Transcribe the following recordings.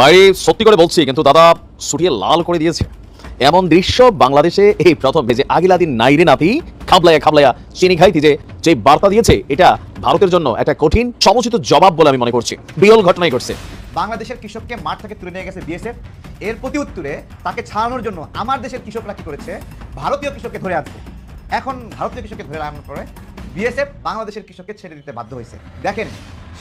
ভাই সত্যি করে বলছি, কিন্তু দাদা ছুটিয়ে লাল করে দিয়েছে। এমন দৃশ্য বাংলাদেশে এই প্রথম ভেজে আগিলাদিন নাইরে নাতি খাবলাইয়া খাবলাইয়া চিনি খাইতি যে বার্তা দিয়েছে, এটা ভারতের জন্য একটা কঠিন সমুচিত জবাব বলে আমি মনে করছি। বিরল ঘটনাই ঘটছে। বাংলাদেশের কৃষককে মাঠ থেকে তুলে নিয়ে গেছে বিএসএফ। এর প্রতি উত্তরে তাকে ছাড়ানোর জন্য আমার দেশের কৃষকরা কি করেছে, ভারতীয় কৃষককে ধরে আনছে। এখন ভারতীয় কৃষককে ধরে আনার পরে বিএসএফ বাংলাদেশের কৃষককে ছেড়ে দিতে বাধ্য হয়েছে। দেখেন,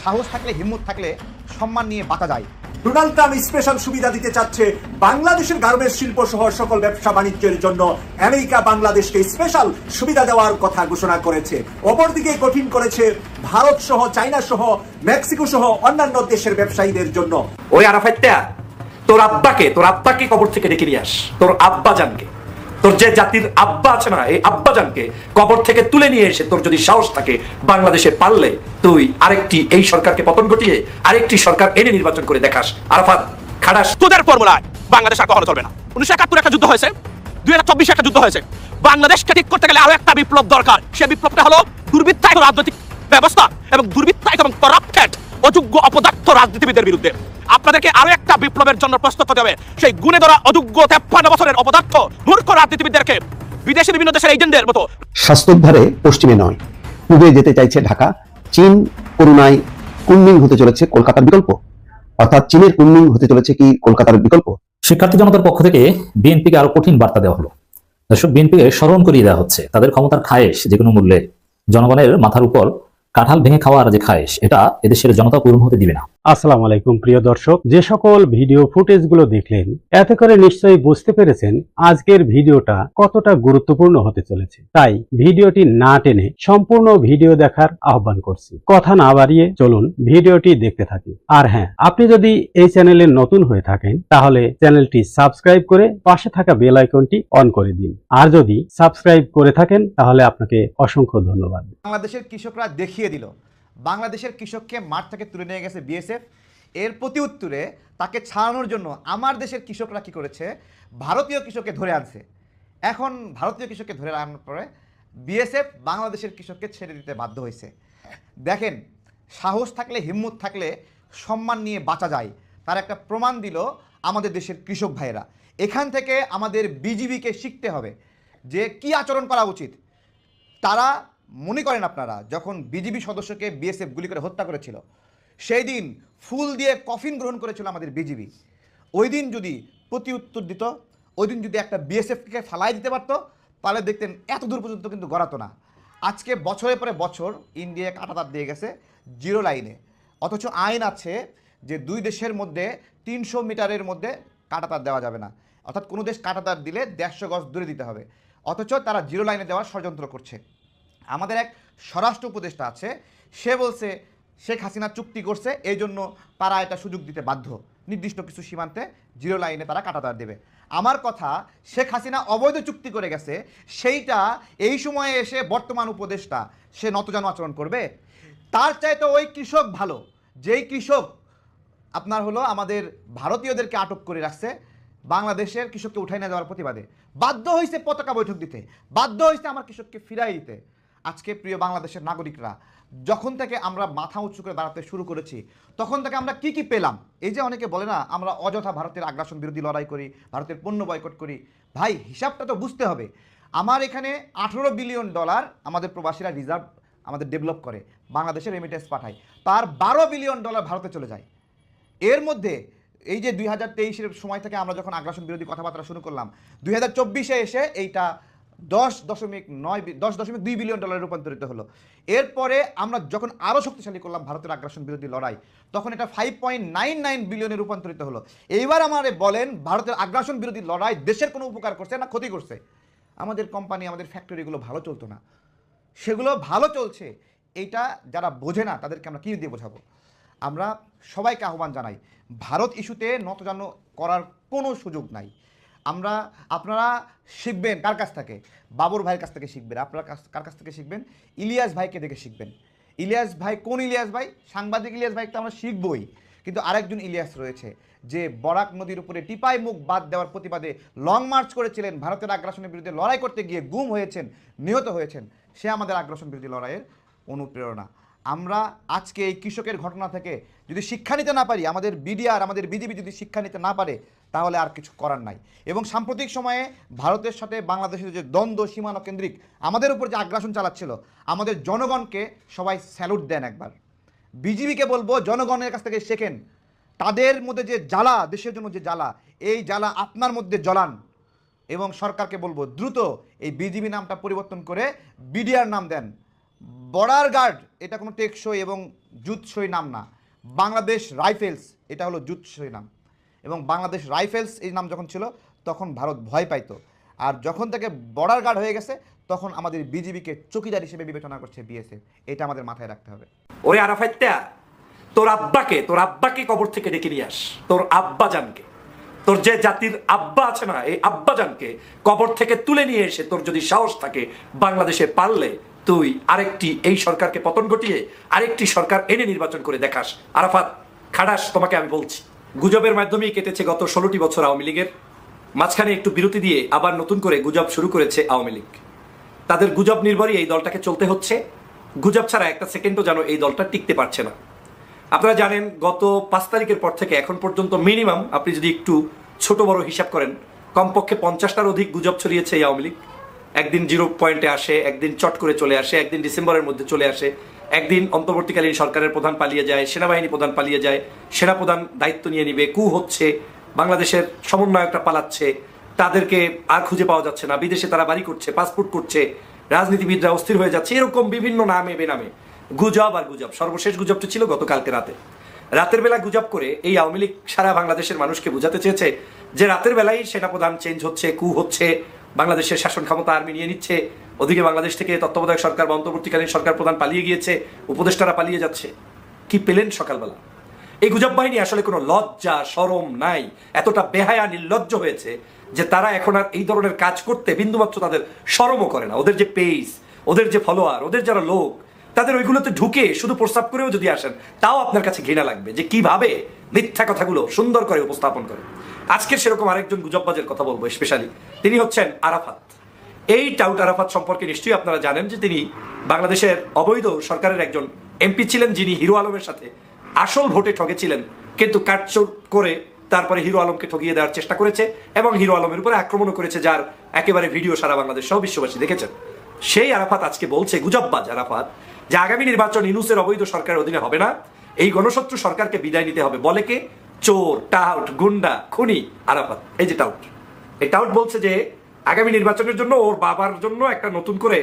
সাহস থাকলে হিম্মত থাকলে সম্মান নিয়ে বাঁচা যায়। ডোনাল্ড ট্রাম্প স্পেশাল সুবিধা দিতে চাচ্ছে বাংলাদেশের গার্মেন্টস শিল্প সহ সকল ব্যবসা বাণিজ্যের জন্য। আমেরিকা বাংলাদেশকে স্পেশাল সুবিধা দেওয়ার কথা ঘোষণা করেছে। অপরদিকে কঠিন করেছে ভারত সহ, চায়না সহ, মেক্সিকো সহ অন্যান্য দেশের ব্যবসায়ীদের জন্য। ওই আরাফাইত্যা, তোর আব্বাকে কবর থেকে ডেকে নিয়ে আস। তোর আব্বা জানকে, তোর যে জাতির আব্বা আছে না, এই আব্বা জানকে কবর থেকে তুলে নিয়ে এসে তোর যদি সাহস থাকে বাংলাদেশে পারলে তুই আরেকটি এই সরকারকে পতন ঘটিয়ে আরেকটি সরকার এনে নির্বাচন করে দেখাস। আরাফাত খাড়াস। তোদের ফর্মুলায় বাংলাদেশ আর কখনো চলবে না। 1971 একটা যুদ্ধ হয়েছে, 2024 একটা যুদ্ধ হয়েছে। বাংলাদেশকে ঠিক করতে গেলে আরো একটা বিপ্লব দরকার। সে বিপ্লবটা হলো দুর্বৃত্তায়িত রাজনৈতিক ব্যবস্থা এবং দুর্বৃত্তায়িত এবং করাপ্টেড অযোগ্য অপদার্থ রাজনীতিবিদদের বিরুদ্ধে। আপনাদেরকে আরো একটা বিপ্লবের জন্য প্রস্তুত হতে হবে। সেই গুণে ধরা অযোগ্য 53 বছরের অপদার্থ মূর্খ রাজনীতিবিদদেরকে বিদেশি বিভিন্ন দেশের এজেন্টদের মতো স্বাস্থ্যধারে পশ্চিমে নয় পূবে যেতে চাইছে ঢাকা। চীন করুণায় কুনমিং হতে চলেছে কলকাতার বিকল্প, অর্থাৎ চীনের কুনমিং হতে চলেছে কি কলকাতার বিকল্প। শিক্ষার্থী জনতার পক্ষ থেকে বিএনপিকে আরো কঠিন বার্তা দেওয়া হলো। দর্শক, বিএনপিকে স্মরণ করিয়ে দেওয়া হচ্ছে তাদের ক্ষমতার খায়েশ যে কোনো মূল্যে জনগণের মাথার উপর কাঁঠাল ভেঙে খাওয়ার যে খায়েশ, এটা এদেশের জনতা পূরণ হতে দিবে না। আসসালামু আলাইকুম প্রিয় দর্শক, যে সকল ভিডিও ফুটেজগুলো দেখলেন এতে করে নিশ্চয়ই বুঝতে পেরেছেন আজকের ভিডিওটা কতটা গুরুত্বপূর্ণ হতে চলেছে। তাই ভিডিওটি না টেনে সম্পূর্ণ ভিডিও দেখার আহ্বান করছি। কথা না বাড়িয়ে চলুন ভিডিওটি দেখতে থাকি। আর হ্যাঁ, আপনি যদি এই চ্যানেলে নতুন হয়ে থাকেন তাহলে চ্যানেলটি সাবস্ক্রাইব করে পাশে থাকা বেল আইকনটি অন করে দিন। আর যদি সাবস্ক্রাইব করে থাকেন তাহলে আপনাকে অসংখ্য ধন্যবাদ। বাংলাদেশের কৃষকরা দেখিয়ে দিল বাংলাদেশের কৃষককে মাঠ থেকে তুলে নিয়ে গেছে বিএসএফ। এর প্রতি উত্তরে তাকে ছাড়ানোর জন্য আমার দেশের কৃষকরা কি করেছে, ভারতীয় কৃষককে ধরে আনছে। এখন ভারতীয় কৃষককে ধরে আনার পরে বিএসএফ বাংলাদেশের কৃষককে ছেড়ে দিতে বাধ্য হয়েছে। দেখেন, সাহস থাকলে হিম্মত থাকলে সম্মান নিয়ে বাঁচা যায়, তার একটা প্রমাণ দিল আমাদের দেশের কৃষক ভাইয়েরা। এখান থেকে আমাদের বিজিবিকে শিখতে হবে যে কি আচরণ করা উচিত। তারা মনে করেন আপনারা যখন বিজিবি সদস্যকে বিএসএফ গুলি করে হত্যা করেছিল, সেই দিন ফুল দিয়ে কফিন গ্রহণ করেছিল আমাদের বিজিবি। ওই দিন যদি প্রতি উত্তর দিত, ওই দিন যদি একটা বিএসএফকে ফালাই দিতে পারতো, তাহলে দেখতেন এত দূর পর্যন্ত কিন্তু গড়াতো না। আজকে বছরের পরে বছর ইন্ডিয়া কাঁটাতার দিয়ে গেছে জিরো লাইনে, অথচ আইন আছে যে দুই দেশের মধ্যে 300 মিটারের মধ্যে কাঁটাতার দেওয়া যাবে না, অর্থাৎ কোনো দেশ কাঁটাতার দিলে 150 গজ দূরে দিতে হবে, অথচ তারা জিরো লাইনে দেওয়ার ষড়যন্ত্র করছে। আমাদের এক স্বরাষ্ট্র উপদেষ্টা আছে, সে বলছে শেখ হাসিনা চুক্তি করছে, এই জন্য তারা এটা সুযোগ দিতে বাধ্য, নির্দিষ্ট কিছু সীমান্তে জিরো লাইনে তারা কাঁটাতার দেবে। আমার কথা, শেখ হাসিনা অবৈধ চুক্তি করে গেছে, সেইটা এই সময়ে এসে বর্তমান উপদেষ্টা সে নতজানু আচরণ করবে? তার চাইতে ওই কৃষক ভালো, যেই কৃষক আপনার হলো আমাদের ভারতীয়দেরকে আটক করে রাখছে, বাংলাদেশের কৃষককে উঠাই না যাওয়ার প্রতিবাদে বাধ্য হয়েছে পতাকা বৈঠক দিতে, বাধ্য হয়েছে আমার কৃষককে ফিরাই দিতে। আজকে প্রিয় বাংলাদেশের নাগরিকরা, যখন থেকে আমরা মাথা উঁচু করে দাঁড়াতে শুরু করেছি তখন থেকে আমরা কি কি পেলাম? এই যে অনেকে বলে না আমরা অযথা ভারতের আগ্রাসন বিরোধী লড়াই করি, ভারতের পণ্য বয়কট করি। ভাই, হিসাবটা তো বুঝতে হবে। আমার এখানে $18 বিলিয়ন আমাদের প্রবাসীরা রিজার্ভ আমাদের ডেভেলপ করে, বাংলাদেশের রেমিটেন্স পাঠায়, তার $12 বিলিয়ন ভারতে চলে যায়। এর মধ্যে এই যে 2023-এর সময় থেকে আমরা যখন আগ্রাসন বিরোধী কথাবার্তা শুরু করলাম, 2024-এ এসে এইটা $10.2 বিলিয়ন রূপান্তরিত হলো। এরপরে আমরা যখন আরও শক্তিশালী করলাম ভারতের আগ্রাসন বিরোধী লড়াই, তখন এটা 5.99 বিলিয়নে রূপান্তরিত হলো। এইবার আমারে বলেন, ভারতের আগ্রাসন বিরোধী লড়াই দেশের কোনো উপকার করছে না ক্ষতি করছে? আমাদের কোম্পানি, আমাদের ফ্যাক্টরিগুলো ভালো চলতো না, সেগুলো ভালো চলছে। এইটা যারা বোঝে না তাদেরকে আমরা কী দিয়ে বোঝাবো? আমরা সবাইকে আহ্বান জানাই, ভারত ইস্যুতে নতজানু করার কোনো সুযোগ নাই। আপনারা শিখবেন কার কাছ থেকে? বাবুর ভাইয়ের কাছ থেকে শিখবেন। আপনারা কার কাছ থেকে শিখবেন? ইলিয়াস ভাইকে দেখে শিখবেন। ইলিয়াস ভাই কোন ইলিয়াস ভাই? সাংবাদিক ইলিয়াস ভাইকে তো আমরা শিখবই, কিন্তু আরেকজন ইলিয়াস রয়েছে যে বরাক নদীর উপরে টিপাই মুখ বাদ দেওয়ার প্রতিবাদে লং মার্চ করেছিলেন, ভারতের আগ্রাসনের বিরুদ্ধে লড়াই করতে গিয়ে গুম হয়েছেন, নিহত হয়েছেন। সে আমাদের আগ্রাসন বিরোধী লড়াইয়ের অনুপ্রেরণা। আমরা আজকে এই কৃষকের ঘটনা থেকে যদি শিক্ষা নিতে না পারি, আমাদের বিডিআর আমাদের বিজিবি যদি শিক্ষা নিতে না পারে, তাহলে আর কিছু করার নাই। এবং সাম্প্রতিক সময়ে ভারতের সাথে বাংলাদেশের যে দ্বন্দ্ব সীমানা কেন্দ্রিক আমাদের উপর যে আগ্রাসন চালাচ্ছিল, আমাদের জনগণকে সবাই স্যালুট দেন একবার। বিজিবিকে বলবো জনগণের কাছ থেকে শেখেন, তাদের মধ্যে যে জ্বালা, দেশের জন্য যে জ্বালা, এই জ্বালা আপনার মধ্যে জ্বলান। এবং সরকারকে বলবো দ্রুত এই বিজিবি নামটা পরিবর্তন করে বিডিআর নাম দেন। বর্ডার গার্ড এটা কোনো টেকসই এবং জুতসই নাম না। বাংলাদেশ রাইফেলস এটা হলো জুতসই নাম। এবং বাংলাদেশ রাইফেলস এই নাম যখন ছিল তখন ভারত ভয় পাইতো, আর যখন থেকে বর্ডার গার্ড হয়ে গেছে তখন আমাদের বিজিবিকে চৌকিদার হিসেবে বিবেচনা করছে বিএসএফ। এটা আমাদের মাথায় রাখতে হবে। ওরে আরাফাতটা, তোর আব্বাকে কবর থেকে ডেকে নিয়ে আস। তোর আব্বা জানকে, তোর যে জাতির আব্বা আছে না, এই আব্বা জানকে কবর থেকে তুলে নিয়ে এসে তোর যদি সাহস থাকে বাংলাদেশে পারলে তুই আরেকটি এই সরকারকে পতন ঘটিয়ে আরেকটি সরকার এনে নির্বাচন করে দেখাস। আরাফাত খাড়াস, তোমাকে আমি বলছি, গুজবের মাধ্যমেই কেটেছে গত 16টি বছর আওয়ামী লীগের। মাঝখানে একটু বিরতি দিয়ে আবার নতুন করে গুজব শুরু করেছে আওয়ামী লীগ। তাদের গুজব নির্ভরই এই দলটাকে চলতে হচ্ছে। গুজব ছাড়া একটা সেকেন্ডও যেন এই দলটা টিকতে পারছে না। আপনারা জানেন গত 5 তারিখের পর থেকে এখন পর্যন্ত মিনিমাম আপনি যদি একটু ছোট বড় হিসাব করেন, কমপক্ষে 50টার অধিক গুজব ছড়িয়েছে এই আওয়ামী লীগ। একদিন 0 পয়েন্টে আসে, একদিন চট করে চলে আসে, একদিন ডিসেম্বরের মধ্যে চলে আসে, একদিন অন্তর্বর্তীকালীন সরকারের প্রধান পালিয়ে যায়, সেনাবাহিনী প্রধান পালিয়ে যায়, সেনাপ্রধান দায়িত্ব নিয়ে নিবে, কু হচ্ছে, বাংলাদেশের সমন্বয়কটা পালাচ্ছে, তাদেরকে আর খুঁজে পাওয়া যাচ্ছে না, বিদেশে তারা বাড়ি করছে, পাসপোর্ট করছে, রাজনীতিবিদরা অস্থির হয়ে যাচ্ছে, এরকম বিভিন্ন নামে বেনামে গুজব আর গুজব। সর্বশেষ গুজবটা ছিল গতকালকে রাতের বেলা গুজব করে এই আওয়ামী লীগ সারা বাংলাদেশের মানুষকে বোঝাতে চেয়েছে যে রাতের বেলায় সেনাপ্রধান চেঞ্জ হচ্ছে, কু হচ্ছে, বাংলাদেশের শাসন ক্ষমতা আর্মি নিয়ে নিচ্ছে, ওদিকে বাংলাদেশ থেকে তত্ত্বাবধায়ক সরকার বা অন্তর্বর্তীকালীন সরকার প্রধান পালিয়ে গিয়েছে, উপদেষ্টারা পালিয়ে যাচ্ছে। কি পেলেন সকালবেলা? এই গুজব বাহিনী আসলে কোনো লজ্জা শরম নাই, এতটা বেহায়া নির্লজ্জ হয়েছে যে তারা এখন আর এই ধরনের কাজ করতে বিন্দুমাত্র তাদের শরমও করে না। ওদের যে পেজ, ওদের যে ফলোয়ার, ওদের যারা লোক, তাদের ওইগুলোতে ঢুকে শুধু প্রস্তাব করেও যদি আসেন তাও আপনার কাছে ঘৃণা লাগবে যে কিভাবে মিথ্যা কথাগুলো সুন্দর করে উপস্থাপন করে। আজকের সেরকম আরেকজন গুজববাজের কথা বলবো স্পেশালি, তিনি হচ্ছেন আরাফাত। এই টাউট আরাফাত সম্পর্কে নিশ্চয়ই আপনারা জানেন যে তিনি বাংলাদেশের অবৈধ সরকারের একজন এমপি ছিলেন, যিনি হিরো আলমের সাথে আসল ভোটে ঠকেছিলেন, কিন্তু কাটচোর করে তারপরে হিরো আলমকে ঠকিয়ে দেওয়ার চেষ্টা করেছে এবং হিরো আলমের উপরে আক্রমণও করেছে, যার একেবারে ভিডিও সারা বাংলাদেশ সহ বিশ্ববাসী দেখেছেন। সেই আরাফাত আজকে বলছে, গুজববাজ আরাফাত, যে আগামী নির্বাচন ইউনূসের অবৈধ সরকারের অধীনে হবে না, এই গণশত্রু সরকারকে বিদায় নিতে হবে। বলে কে? চোর, টাউট, গুন্ডা, খুনি আরাফাত। এই যে টাউট, এই টাউট বলছে যে আগামী নির্বাচনের জন্য ওর বাবার জন্য একটা নতুন করে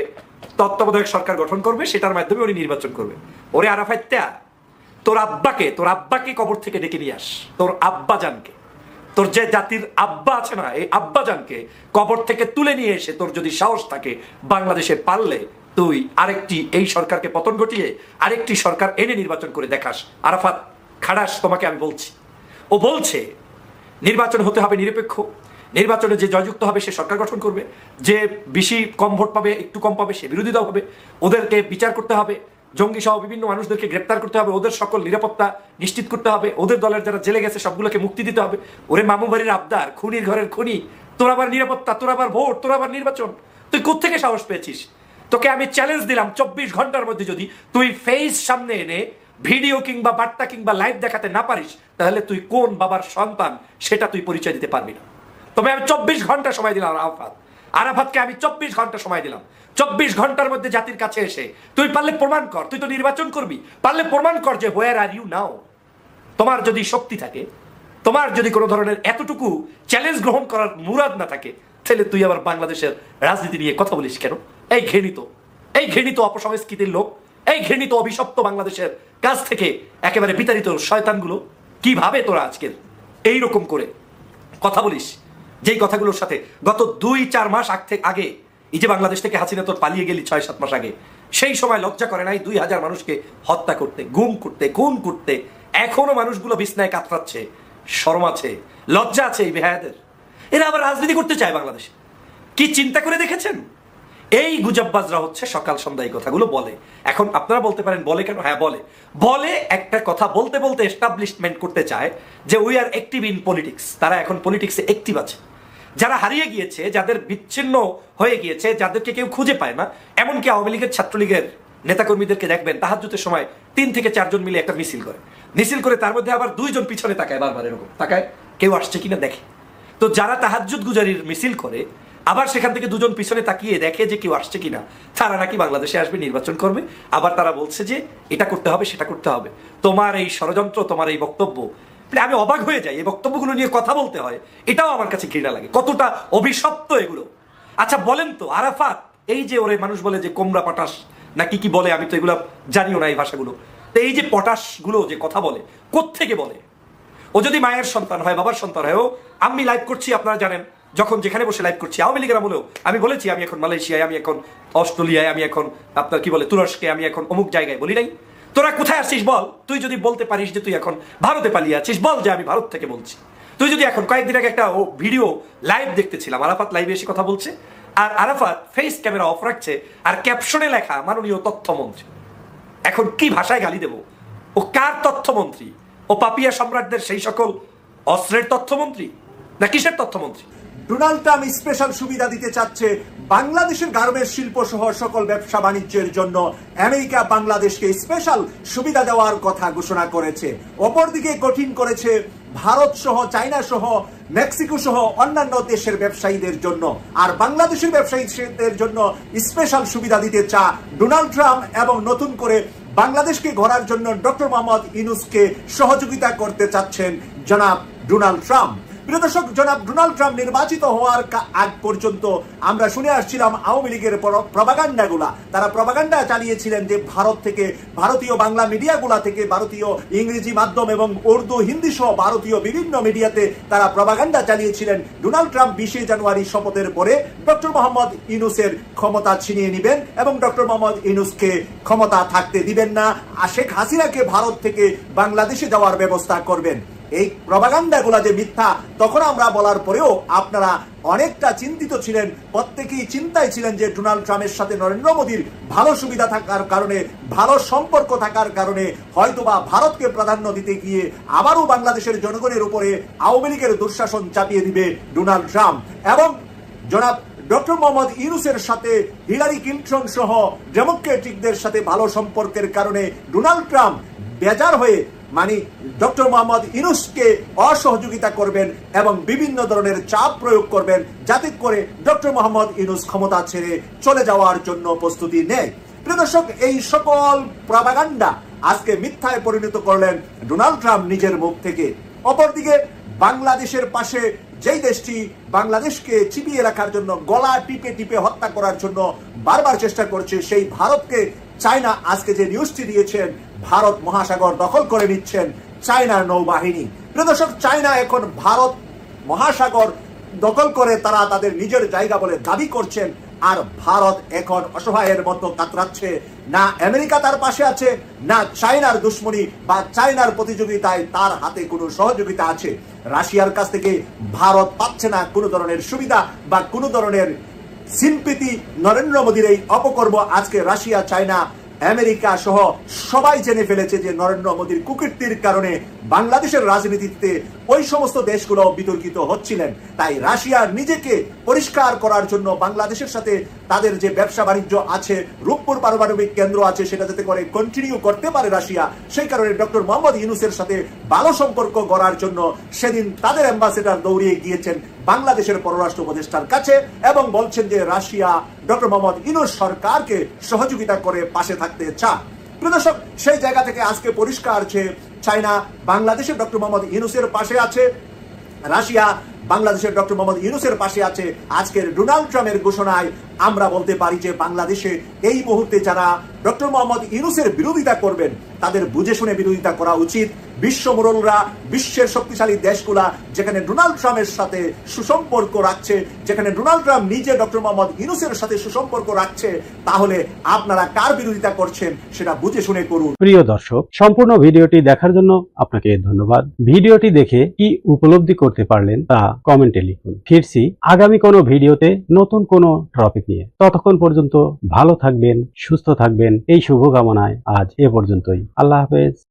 তত্ত্বাবধায়ক সরকার গঠন করবে, সেটার মাধ্যমে উনি নির্বাচন করবে। ওরে আরাফাতটা, তোর আব্বাকে কবর থেকে ডেকে নিয়ে আস। তোর আব্বা জানকে, তোর যে জাতির আব্বা আছে না, এই আব্বা জানকে কবর থেকে তুলে নিয়ে এসে তোর যদি সাহস থাকে বাংলাদেশে পারলে তুই আরেকটি এই সরকারকে পতন ঘটিয়ে আরেকটি সরকার এনে নির্বাচন করে দেখাস। আরাফাত খাড়াস, তোমাকে আমি বলছি। ও বলছে নির্বাচন হতে হবে নিরপেক্ষ, নির্বাচনে যে জয়যুক্ত হবে সে সরকার গঠন করবে, যে বেশি কম ভোট পাবে, একটু কম পাবে, সে বিরোধিতা হবে, ওদেরকে বিচার করতে হবে, জঙ্গি সহ বিভিন্ন মানুষদেরকে গ্রেপ্তার করতে হবে, ওদের সকল নিরাপত্তা নিশ্চিত করতে হবে, ওদের দলের যারা জেলে গেছে সবগুলোকে মুক্তি দিতে হবে। ওরে মামু বাড়ির আবদার, খুনির ঘরের খুনি, তোর আবার নিরাপত্তা, তোর আবার ভোট, তোর আবার নির্বাচন, তুই কোত্থেকে সাহস পেয়েছিস? তোকে আমি চ্যালেঞ্জ দিলাম 24 ঘন্টার মধ্যে যদি তুই ফেস সামনে এনে ভিডিও কিংবা বার্তা কিংবা লাইভ দেখাতে না পারিস, তাহলে তুই কোন বাবার সন্তান সেটা তুই পরিচয় দিতে পারবি না। তবে আমি 24 ঘন্টা সময় দিলাম আরাফাতকে, আমি 24 ঘন্টা সময় দিলাম। 24 ঘন্টার মধ্যে জাতির কাছে এসে তুই পারলে প্রমাণ কর, তুই তো নির্বাচন করবি, পারলে প্রমাণ কর যে হোয়ার আর ইউ নাও। তোমার যদি শক্তি থাকে, তোমার যদি কোনো ধরনের এতটুকু চ্যালেঞ্জ গ্রহণ করার মুরাদ না থাকে, তাহলে তুই আবার বাংলাদেশের রাজনীতি নিয়ে কথা বলিস কেন? এই ঘৃণিত অপসংস্কৃতির লোক, এই ঘৃণিত অভিশপ্ত বাংলাদেশের কাছ থেকে একেবারে বিতাড়িত শয়তানগুলো, কিভাবে তোরা আজকের এইরকম করে কথা বলিস, যেই কথাগুলোর সাথে গত 2-4 মাস আগে এই যে বাংলাদেশ থেকে হাসিনা তোর পালিয়ে গেলি 6-7 মাস আগে, সেই সময় লজ্জা করে নাই 2000 মানুষকে হত্যা করতে, গুম করতে, খুন করতে? এখনো মানুষগুলো বিছনায় কাতরাচ্ছে। শরম আছে, লজ্জা আছে এই বেহায়াদের? এরা আবার রাজনীতি করতে চায় বাংলাদেশে। কি চিন্তা করে দেখেছেন? এই গুজববাজরা হচ্ছে সকাল সন্ধ্যা এই কথাগুলো বলে। এখন আপনারা বলতে পারেন বলে কেন? হ্যাঁ বলে একটা কথা বলতে বলতে এস্টাবলিশমেন্ট করতে চায় যে we are active in politics. তারা এখন পলিটিক্সে অ্যাক্টিভ আছে। যারা হারিয়ে গিয়েছে, যাদের বিচ্ছিন্ন হয়ে গিয়েছে, যাদেরকে কেউ খুঁজে পায় না, এমনকি আওয়ামী লীগের, ছাত্রলীগের নেতাকর্মীদেরকে দেখবেন তাহাজ্জুদের সময় 3 থেকে 4 জন মিলে একটা মিছিল করে, মিছিল করে তার মধ্যে আবার 2 জন পিছনে তাকায়, বারবার এরকম তাকায় কেউ আসছে কিনা দেখে। তো যারা তাহাজ্জুদ গুজারির মিছিল করে আবার সেখান থেকে 2 জন পিছনে তাকিয়ে দেখে যে কেউ আসছে কিনা, তারা নাকি বাংলাদেশে আসবে, নির্বাচন করবে, আবার তারা বলছে যে এটা করতে হবে সেটা করতে হবে। তোমার এই ষড়যন্ত্র, তোমার এই বক্তব্য, আমি অবাক হয়ে যাই। এই বক্তব্যগুলো নিয়ে কথা বলতে হয়, এটাও আমার কাছে ঘৃণা লাগে। কতটা অভিশপ্ত এগুলো। আচ্ছা বলেন তো, আরাফাত এই যে ওরে মানুষ বলে যে কোমরা পটাশ না কি কি বলে, আমি তো এগুলো জানিও না এই ভাষাগুলো, তো এই যে পটাশগুলো যে কথা বলে, কোত্থেকে বলে? ও যদি মায়ের সন্তান হয়, বাবার সন্তান হয়, ও আমি লাইভ করছি আপনারা জানেন, যখন যেখানে বসে লাইভ করছি, আওয়ামী লীগের আমলেও আমি বলেছি আমি এখন মালয়েশিয়ায়, আমি এখন অস্ট্রেলিয়ায়, আমি এখন আপনার কি বলে তুরস্কে, আমি এখন অমুক জায়গায়, বলি নাই? তোরা কোথায় আসছিস বল? তুই যদি বলতে পারিস যে তুই এখন ভারতে পালিয়ে আছিস, বল যে আমি ভারত থেকে বলছি। তুই যদি এখন কয়েকদিন আগে একটা ভিডিও লাইভ দেখতেছিলাম, আরাফাত লাইভে এসে কথা বলছে, আর আরাফাত ফেস ক্যামেরা অফ রাখছে, আর ক্যাপশনে লেখা মাননীয় তথ্যমন্ত্রী। এখন কি ভাষায় গালি দেব? ও কার তথ্যমন্ত্রী? ও পাপিয়া সম্রাটদের সেই সকল অস্ত্রের তথ্যমন্ত্রী না কিসের তথ্যমন্ত্রী? ডোনাল্ড ট্রাম্প স্পেশাল সুবিধা দিতে চাচ্ছে বাংলাদেশের গার্মেন্টস শিল্প সহ সকল ব্যবসা বাণিজ্যের জন্য। আমেরিকা বাংলাদেশকে স্পেশাল সুবিধা দেওয়ার কথা ঘোষণা করেছে। অপরদিকে কঠিন করেছে ভারত সহ, চায়না সহ, মেক্সিকো সহ অন্যান্য দেশের ব্যবসায়ীদের জন্য। আর বাংলাদেশের ব্যবসায়ীদের জন্য স্পেশাল সুবিধা দিতে চা ডোনাল্ড ট্রাম্প, এবং নতুন করে বাংলাদেশকে গড়ার জন্য ডক্টর মোহাম্মদ ইউনূসকে সহযোগিতা করতে চাচ্ছেন জনাব ডোনাল্ড ট্রাম্প। প্রিয় দর্শক, জনাব ডোনাল্ড ট্রাম্প নির্বাচিত হওয়ার আগ পর্যন্ত আমরা শুনে আসছিলাম আওয়ামী লীগের প্রপাগান্ডাগুলা। তারা প্রপাগান্ডা চালিয়েছিলেন যে ভারত থেকে, ভারতীয় বাংলা মিডিয়াগুলা থেকে, ভারতীয় ইংরেজি মাধ্যম এবং উর্দু, হিন্দি সহ ভারতীয় বিভিন্ন মিডিয়াতে তারা প্রপাগান্ডা চালিয়েছিলেন ডোনাল্ড ট্রাম্প 20 জানুয়ারি শপথের পরে ডক্টর মোহাম্মদ ইউনূসের ক্ষমতা ছিনিয়ে নেবেন এবং ডক্টর মোহাম্মদ ইউনূসকে ক্ষমতা থাকতে দিবেন না, আর শেখ হাসিনাকে ভারত থেকে বাংলাদেশে যাওয়ার ব্যবস্থা করবেন। এই প্রপাগান্ডাগুলা যে মিথ্যা, তখন আমরা বলার পরেও আপনারা অনেকটা চিন্তিত ছিলেন, প্রত্যেকেই চিন্তায় ছিলেন যে ডোনাল্ড ট্রাম্পের সাথে নরেন্দ্র মোদীর ভালো সুবিধা থাকার কারণে, ভালো সম্পর্ক থাকার কারণে হয়তোবা ভারতকে প্রাধান্য দিতে গিয়ে আবারও বাংলাদেশের জনগণের উপরে আওয়ামী লীগের দুঃশাসন চাপিয়ে দিবে ডোনাল্ড ট্রাম্প। এবং জনাব ডক্টর মোহাম্মদ ইউনূসের সাথে হিলারি ক্লিনটন সহ ডেমোক্রেটিকদের সাথে ভালো সম্পর্কের কারণে ডোনাল্ড ট্রাম্প বেজার হয়ে ডক্টর মোহাম্মদ ইউনূসকে অসহযোগিতা করবেন এবং বিভিন্ন ধরনের চাপ প্রয়োগ করবেন, যাতে করে ডক্টর মোহাম্মদ ইউনূস ক্ষমতা ছেড়ে চলে যাওয়ার জন্য প্রস্তুতি নেয়। প্রিয় দর্শক, এই সকল প্রপাগান্ডা আজকে মিথ্যায় পরিণত করলেন ডোনাল্ড ট্রাম্প নিজের মুখ থেকে। অপরদিকে বাংলাদেশের পাশে যেই দেশটি বাংলাদেশকে চিপিয়ে রাখার জন্য, গলা টিপে টিপে হত্যা করার জন্য বারবার চেষ্টা করছে, সেই ভারতকে চায়না আজকে যে নিউজটি দিয়েছেন, ভারত মহাসাগর দখল করে নিচ্ছেন চায়নার নৌবাহিনী। প্রিয় দর্শক, চায়না এখন ভারত মহাসাগর দখল করে তারা তাদের নিজের জায়গা বলে দাবি করছেন, আর ভারত এখন অসহায়ের মতো কাতরাচ্ছে। না আমেরিকা তার পাশে আছে, না চায়নার দুশ্মনী বা চায়নার প্রতিযোগিতায় তার হাতে কোনো সহযোগিতা আছে। রাশিয়ার কাছ থেকে ভারত পাচ্ছে না কোনো ধরনের সুবিধা বা কোনো ধরনের সিম্পিতি। নরেন্দ্র মোদীর এই অপকর্ম আজকে রাশিয়া, চায়না, আমেরিকা সহ সবাই জেনে ফেলেছে যে নরেন্দ্র মোদীর কুকীর্তির কারণে বাংলাদেশের রাজনীতিতে ওই সমস্ত দেশগুলো বিতর্কিত হচ্ছিলেন। তাই রাশিয়া নিজেকে পরিষ্কার করার জন্য বাংলাদেশের সাথে তাদের যে ব্যবসা বাণিজ্য আছে, রূপপুর পারমাণবিক কেন্দ্র আছে, সেটা যাতে করে কন্টিনিউ করতে পারে রাশিয়া, সেই কারণে ডক্টর মোহাম্মদ ইউনূসের সাথে ভালো সম্পর্ক গড়ার জন্য সেদিন তাদের অ্যাম্বাসেডর দৌড়িয়ে গিয়েছেন বাংলাদেশের পররাষ্ট্র উপদেষ্টার কাছে এবং বলছেন যে রাশিয়া ডক্টর মোহাম্মদ ইউনূস সরকারকে সহযোগিতা করে পাশে থাকতে চায়। প্রিয় দর্শক, সেই জায়গা থেকে আজকে পরিষ্কার যে চায়না বাংলাদেশের ডক্টর মোহাম্মদ ইউনূসের পাশে আছে, রাশিয়া বাংলাদেশের ডক্টর মোহাম্মদ ইউনূসের পাশে আছে। আজকের ডোনাল্ড ট্রাম্পের ঘোষণায় আমরা বলতে পারি যে বাংলাদেশে এই মুহূর্তে যারা ডক্টর মোহাম্মদ ইউনূসের বিরোধিতা করবেন, তাদের বুঝে শুনে বিরোধিতা করা উচিত। বিশ্ব মোড়লরা, বিশ্বের শক্তিশালী দেশগুলা যেখানে ডোনাল্ড ট্রাম্পের সাথে সুসম্পর্ক রাখছে, যেখানে ডোনাল্ড ট্রাম্প নিজে ডক্টর মোহাম্মদ ইউনূসের সাথে সুসম্পর্ক রাখছে, তাহলে আপনারা কার বিরোধিতা করছেন সেটা বুঝে শুনে করুন। প্রিয় দর্শক, সম্পূর্ণ ভিডিওটি দেখার জন্য আপনাকে ধন্যবাদ। ভিডিওটি দেখে কি উপলব্ধি করতে পারলেন তা কমেন্টে লিখুন। ফিরছি আগামী কোনো ভিডিওতে নতুন কোনো টপিক নিয়ে। ততক্ষণ পর্যন্ত ভালো থাকবেন, সুস্থ থাকবেন, এই শুভকামনায় আজ এ পর্যন্তই। আল্লাহ হাফেজ।